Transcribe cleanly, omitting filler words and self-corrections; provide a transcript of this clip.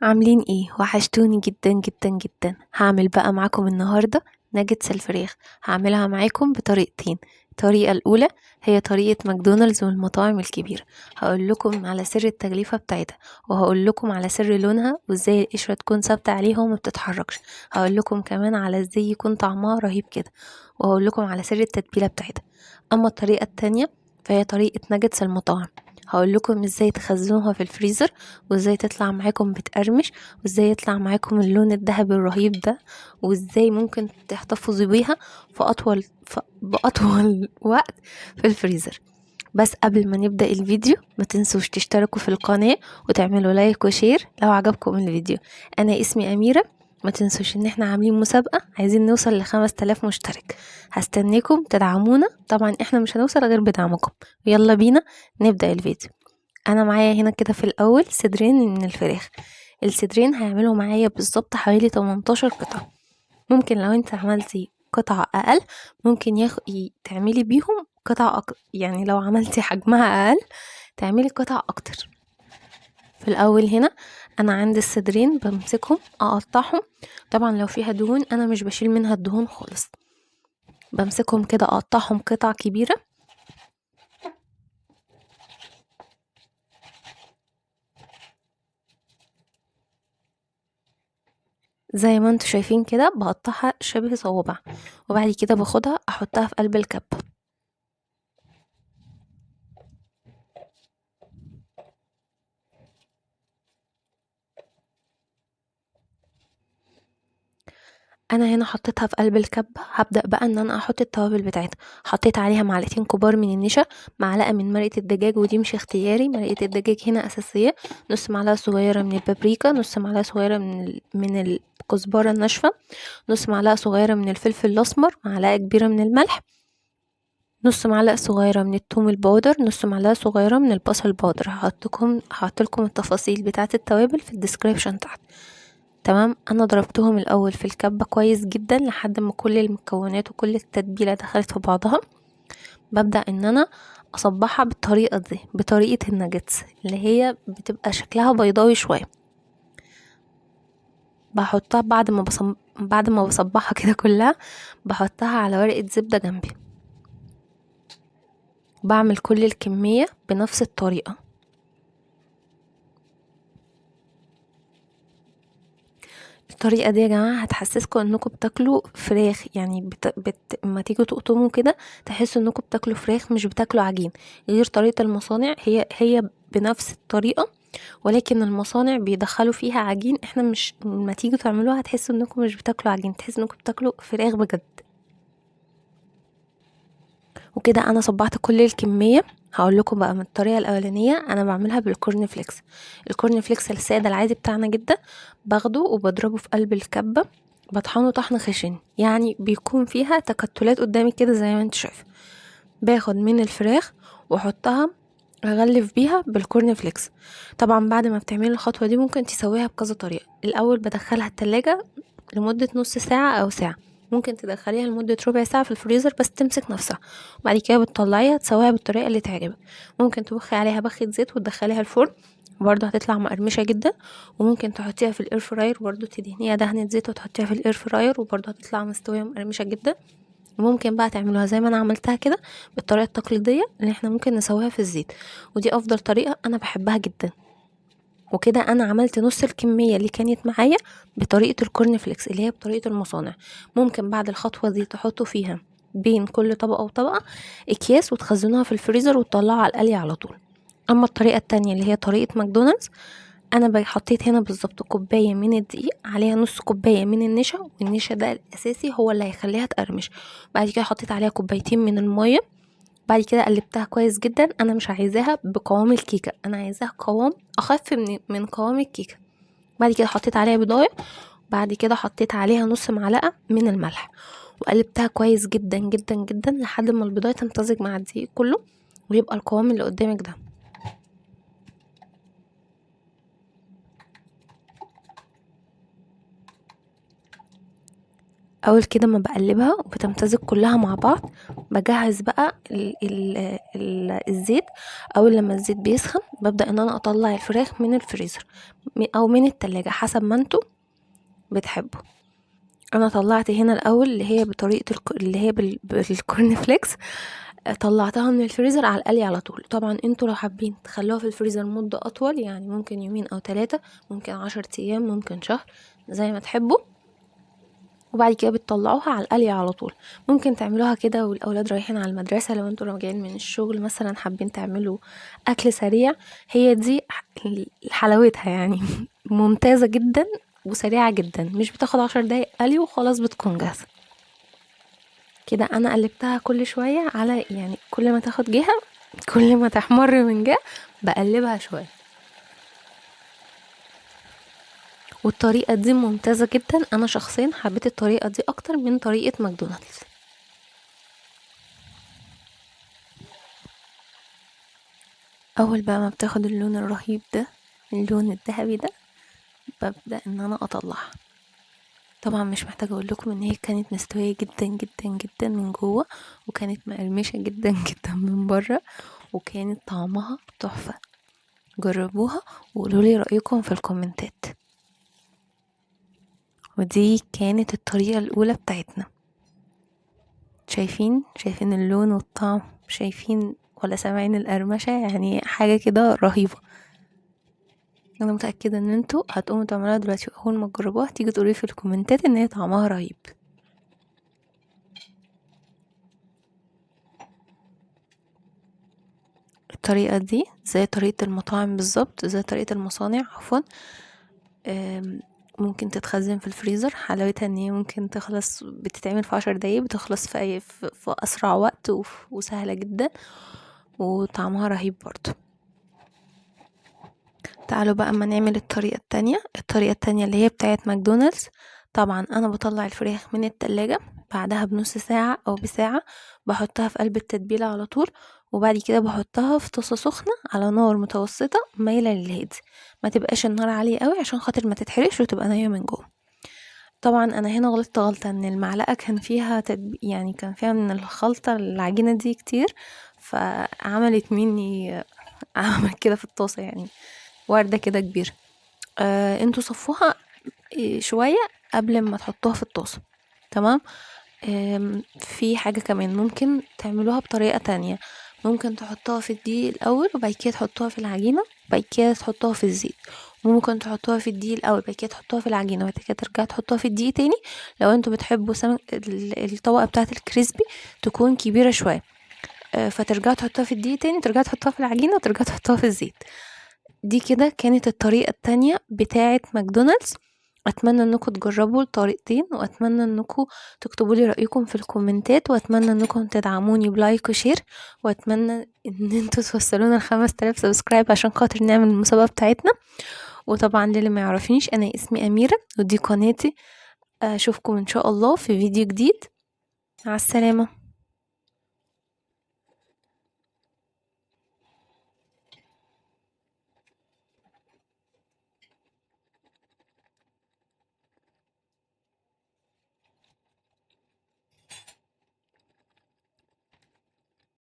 عاملين ايه؟ وحشتوني جدا جدا جدا. هعمل بقى معاكم النهاردة ناجتس الفراخ. هعملها معاكم بطريقتين. الطريقة الأولى هي طريقة ماكدونالدز والمطاعم الكبيرة. هقول لكم على سر التغليفة بتاعتها، وهقول لكم على سر لونها وازاي القشرة تكون ثابتة عليها وما بتتحركش. هقول لكم كمان على ازاي يكون طعمها رهيب كده، وهقول لكم على سر التتبيلة بتاعتها. أما الطريقة التانية فهي طريقة ناجتس المطاعم. هقول لكم ازاي تخزنوها في الفريزر، وازاي تطلع معاكم بتقرمش، وازاي يطلع معاكم اللون الذهبي الرهيب ده، وازاي ممكن تحتفظوا بيها بأطول وقت في الفريزر. بس قبل ما نبدأ الفيديو ما تنسوش تشتركوا في القناة وتعملوا لايك وشير لو عجبكم الفيديو. انا اسمي أميرة. ما تنسوش ان احنا عاملين مسابقة، عايزين نوصل ل5000 مشترك. هستناكم تدعمونا، طبعا احنا مش هنوصل غير بدعمكم. يلا بينا نبدأ الفيديو. انا معايا هنا كده في الاول صدرين من الفراخ. الصدرين هيعملوا معايا بالظبط حوالي 18 قطعة. ممكن لو انت عملتي قطعة اقل ممكن تعملي بيهم يعني لو عملتي حجمها اقل تعملي قطع اكتر. في الاول هنا انا عندي الصدرين بمسكهم اقطعهم. طبعا لو فيها دهون انا مش بشيل منها الدهون خالص، بمسكهم كده اقطعهم قطع كبيرة. زي ما انتوا شايفين كده بقطعها شبه صوابع، وبعد كده باخدها احطها في قلب الكب. انا هنا حطيتها في قلب الكب. هبدأ بقى ان انا احط التوابل بتاعتها. حطيت عليها معلقتين كبار من النشا، معلقة من مرقة الدجاج ودي مش اختياري، مرقة الدجاج هنا اساسية، نص معلقة صغيرة من البابريكا، نص معلقة صغيرة من الكزبرة الناشفة، نص معلقة صغيرة من الفلفل الاسمر، معلقة كبيرة من الملح، نص معلقة صغيرة من الثوم البودر، نص معلقة صغيرة من البصل البودر. هحطلكم التفاصيل بتاعة التوابل في الديسكريبشن تحت. تمام. انا ضربتهم الاول في الكبة كويس جدا لحد ما كل المكونات وكل التتبيلة دخلت في بعضها. ببدأ ان انا اصبحها بالطريقة دي، بطريقة الناجتس اللي هي بتبقى شكلها بيضاوي شوية. بحطها بعد ما بصبحها كده كلها بحطها على ورقة زبدة جنبي. بعمل كل الكمية بنفس الطريقة. الطريقة دي يا جماعة هتحسسكم انكم بتاكلوا فراخ، يعني اما تيجوا تقطموا كده تحسوا انكم بتاكلوا فراخ مش بتاكلوا عجين. غير طريقة المصانع، هي بنفس الطريقة، ولكن المصانع بيدخلوا فيها عجين. احنا مش، لما تيجوا تعملوها هتحسوا انكم مش بتاكلوا عجين، تحسوا انكم بتاكلوا فراخ بجد. وكده انا صبعت كل الكمية. هقول لكم بقى من الطريقة الأولانية أنا بعملها بالكورن فليكس. الكورن فليكس السادة العادي بتاعنا جدا، باخده وبضربه في قلب الكبة، بطحنه طحن خشن، يعني بيكون فيها تكتلات قدامي كده زي ما انت شايفه. باخد من الفراخ واحطها اغلف بيها بالكورن فليكس. طبعا بعد ما بتعملي الخطوة دي ممكن تسويها بكذا طريقة. الأول بدخلها التلاجة لمدة نص ساعة أو ساعة، ممكن تدخليها لمدة ربع ساعة في الفريزر بس تمسك نفسها، وبعد كده بتطلعيها تسويها بالطريقة اللي تعجبك. ممكن تبخي عليها بخة زيت وتدخليها الفرن، برضه هتطلع مقرمشة جدا. وممكن تحطيها في الاير فراير، برضه تدهنيها دهنة زيت وتحطيها في الاير فراير وبرضه هتطلع مستوية مقرمشة جدا. وممكن بقى تعملوها زي ما انا عملتها كده بالطريقة التقليدية اللي احنا ممكن نسويها في الزيت، ودي افضل طريقة انا بحبها جدا. وكده انا عملت نص الكمية اللي كانت معايا بطريقة الكورن فليكس اللي هي بطريقة المصانع. ممكن بعد الخطوة دي تحطوا فيها بين كل طبقة وطبقة اكياس وتخزنوها في الفريزر وتطلعوا على القلي على طول. اما الطريقة التانية اللي هي طريقة ماكدونالدز، انا حطيت هنا بالظبط كوباية من الدقيق عليها نص كوباية من النشا، والنشا ده الاساسي هو اللي هيخليها تقرمش. بعد كده حطيت عليها كوبايتين من المية. بعد كده قلبتها كويس جدا. انا مش عايزاها بقوام الكيكه، انا عايزاها قوام اخف من قوام الكيكه. بعد كده حطيت عليها بيضايه، بعد كده حطيت عليها نص معلقه من الملح، وقلبتها كويس جدا جدا جدا لحد ما البيضايه تمتزج مع الدقيق كله ويبقى القوام اللي قدامك ده. اول كده ما بقلبها وبتمتزج كلها مع بعض، بجهز بقى الزيت. اول لما الزيت بيسخن ببدأ ان انا اطلع الفراخ من الفريزر. او من التلاجة حسب ما انتوا بتحبوا. انا طلعت هنا الاول اللي هي بطريقه اللي هي بالكورن فليكس، طلعتها من الفريزر على القلي على طول. طبعا انتوا لو حابين تخلوها في الفريزر مده اطول، يعني ممكن يومين او 3، ممكن 10 ايام، ممكن شهر، زي ما تحبوا. وبعد كده بتطلعوها على القلي على طول. ممكن تعملوها كده والاولاد رايحين على المدرسه، لو انتوا راجعين من الشغل مثلا حابين تعملوا اكل سريع، هي دي حلاوتها يعني. ممتازه جدا وسريعه جدا، مش بتاخد 10 دقايق قلي وخلاص بتكون جاهزه. كده انا قلبتها كل شويه على، يعني كل ما تاخد جهه كل ما تحمر من جهه بقلبها شويه. والطريقه دي ممتازه جدا، انا شخصيا حبيت الطريقه دي اكتر من طريقه ماكدونالدز. اول بقى ما بتاخد اللون الرهيب ده، اللون الذهبي ده، ببدأ ان انا اطلعها. طبعا مش محتاجة اقول لكم ان هي كانت مستوية جدا جدا جدا من جوه، وكانت مقرمشة جدا جدا من بره، وكانت طعمها تحفة. جربوها وقولوا لي رأيكم في الكومنتات. ودي كانت الطريقة الاولى بتاعتنا. شايفين اللون والطعم؟ شايفين ولا سامعين القرمشة؟ يعني حاجة كده رهيبة. انا متأكدة ان انتوا هتقوموا تعملوها دلوقتي، واول ما تجربوها تيجي تقولي في الكومنتات ان هي طعمها رهيب. الطريقة دي زي طريقة المطاعم بالظبط، زي طريقة المصانع عفوا. ممكن تتخزن في الفريزر. حلاوتها ان هي ممكن تخلص، بتتعمل في 10 دقايق، بتخلص في اسرع وقت، وسهلة جدا، وطعمها رهيب برضو. تعالوا بقى اما نعمل الطريقة التانية اللي هي بتاعت ماكدونالدز. طبعا انا بطلع الفراخ من التلاجة بعدها بنص ساعة او بساعة، بحطها في قلب التتبيلة على طول، وبعد كده بحطها في طاسة سخنة على نار متوسطة مايلة للهادي، ما تبقاش النار عالية قوي عشان خاطر ما تتحرقش وتبقى نية من جوه. طبعا انا هنا غلطت غلطة ان المعلقة كان فيها يعني كان فيها من الخلطة العجينة دي كتير، فعملت مني عمل كده في الطاسة، يعني وردة كده كبيرة. انتوا صفوها شوية قبل ما تحطوها في الطاسة. تمام. في حاجة كمان ممكن تعملوها بطريقة تانية. ممكن تحطوها في الدقيق الأول، وبعد كده تحطوها في العجينة، وبعد كده تحطوها في الزيت. وممكن تحطوها في الدقيق الأول، بعد كده تحطوها في العجينة، وبعد كده ترجعوا تحطوها في الدقيق تاني. لو انتوا بتحبوا الطبقة بتاعة الكريسبي تكون كبيرة شوية، فترجعوا تحطوها في الدقيق تاني، ترجعوا تحطوها في العجينة، وترجعوا تحطوها في الزيت. دي كده كانت الطريقة التانية بتاعة ماكدونالدز. اتمنى انكم تجربوا الطريقتين، واتمنى انكم تكتبوا لي رأيكم في الكومنتات، واتمنى انكم تدعموني بلايك وشير، واتمنى ان انتوا توصلونا 5000 سبسكرايب عشان خاطر نعمل المسابقة بتاعتنا. وطبعا للي ما يعرفنيش، انا اسمي اميرة ودي قناتي. اشوفكم ان شاء الله في فيديو جديد. مع السلامة.